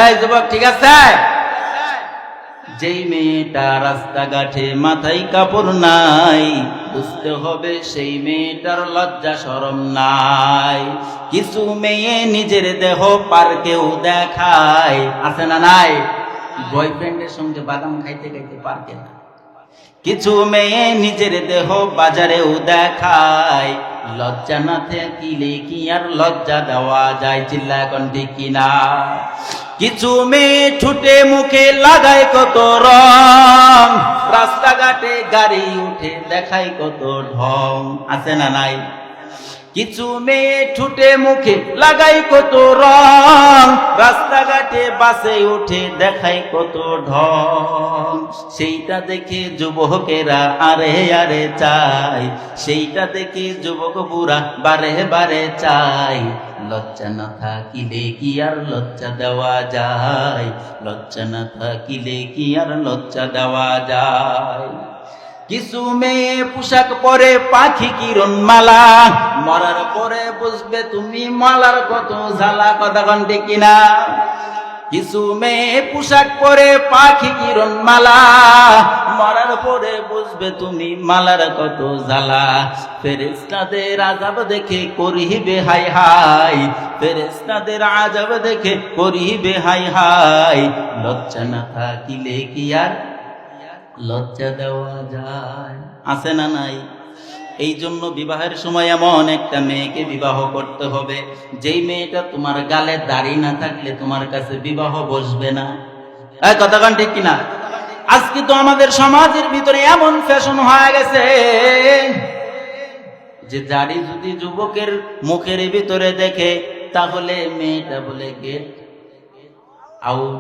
এই যুবক ঠিক আছে? যেই মেয়েটা রাস্তাঘাটে মাথায় কাপড় নাই, বুঝতে হবে সেই মেয়েটার লজ্জা শরম নাই। কিছু মেয়ে নিজের দেহ পার্কেও দেখায়, আছে না নাই? বয়ফ্রেন্ডের সঙ্গে বাদাম খাইতে খাইতে পার্কে না। কিছু মেয়ে নিজের দেহ বাজারেও দেখায়, লজ্জা না থাকিলে কি আর লজ্জা দেওয়া যায়? চিল্লা এখন ঠিক কিনা? কিছু মেয়ে ঠুটে মুখে লাগায় কত রং, রাস্তাঘাটে গাড়ি উঠে দেখায় কত ঢং, আছে না নাই? কিছু মেয়ে ঠুটে মুখে লাগাই কত রং, রাস্তাঘাটে বাসে উঠে দেখাই কত ঢং। সেইটা দেখে যুবকেরা আরে আরে চাই, সেইটা দেখে যুবক বুড়া বারে বারে চাই। লজ্জা না থাকিলে কি আর লজ্জা দেওয়া যায়? লজ্জা না থাকিলে কি আর লজ্জা দেওয়া যায়? কিছু মেয়ে পোশাক পরে পাখি কিরণ মালা, মরার পরে বুঝবে তুমি মালার কত জ্বালা, কথা কন্টে কিনা? কিছু মেয়ে পোশাক পরে পাখি কিরণ মালা, মরার পরে বুঝবে তুমি মালার কত জ্বালা। ফেরেশতাদের আযাব দেখে করিবে হাই হাই, ফেরেশতাদের আযাব দেখে করিবে হাই হাই। লজ্জা না থাকিলে কি আর লজ্জা দেওয়া যায়? আছে না নাই? এই জন্য বিবাহের সময় এমন একটা মেয়েকে বিবাহ করতে হবে, যেই মেয়েটা তোমার গালে দাড়ি না থাকলে তোমার কাছে বিবাহ বসবে না। এই কথাটা ঠিক কিনা? আজকে তো আমাদের সমাজের ভিতরে এমন ফ্যাশন হয়ে গেছে যে দাড়ি যদি যুবকের মুখের ভিতরে দেখে তাহলে মেয়েটা বলে গেট আউট।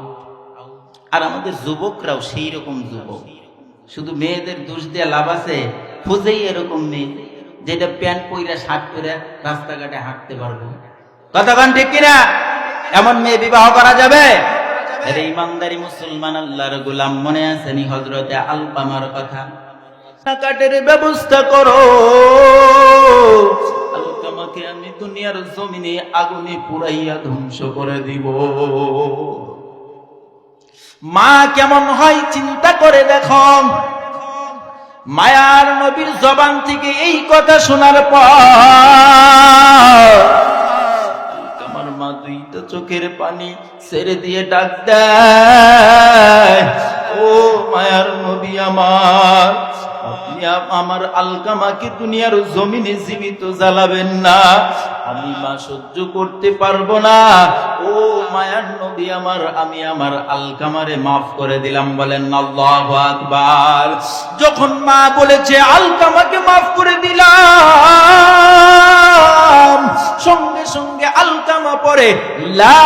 আর আমাদের যুবকরাও সেই রকম যুবক, শুধু মেয়েদের দোষ দিয়ে লাভ আছে? খুঁজেই এরকম মেয়ে যেটা প্যান্ট পইরা শার্ট পরে রাস্তাঘাটে হাঁটতে পারবো, কথা কান ঠিক কিনা? এমন মেয়ে বিবাহ করা যাবে? আরে ইমানদারি মুসলমান আল্লাহর গোলাম, মনে আছে নি হযরতে আলকামার কথা? কাটের ব্যবস্থা করো, আলকামাকে আমি দুনিয়ার জমিনে আগুনে পুড়াইয়া ধ্বংস করে দিব। মা কেমন হয় চিন্তা করে দেখো। মায়ার নবীর জবান থেকে এই কথা শোনার পর আমার মা দুইটা চোখের পানি ছেড়ে দিয়ে ডাক দেয়, ও মায়ার নবী আমার, আপনি আমার আলকামাকে দুনিয়ার জমিনে জীবিত জ্বালাবেন না, আমি মা সহ্য করতে পারবো না। ও মায়ার নবী আমার, আমি আমার আলকামারে মাফ করে দিলাম। বলেন আল্লাহু আকবার। যখন মা বলেছে আলকামাকে মাফ করে দিলাম, সঙ্গে সঙ্গে আলকামা পড়ে লা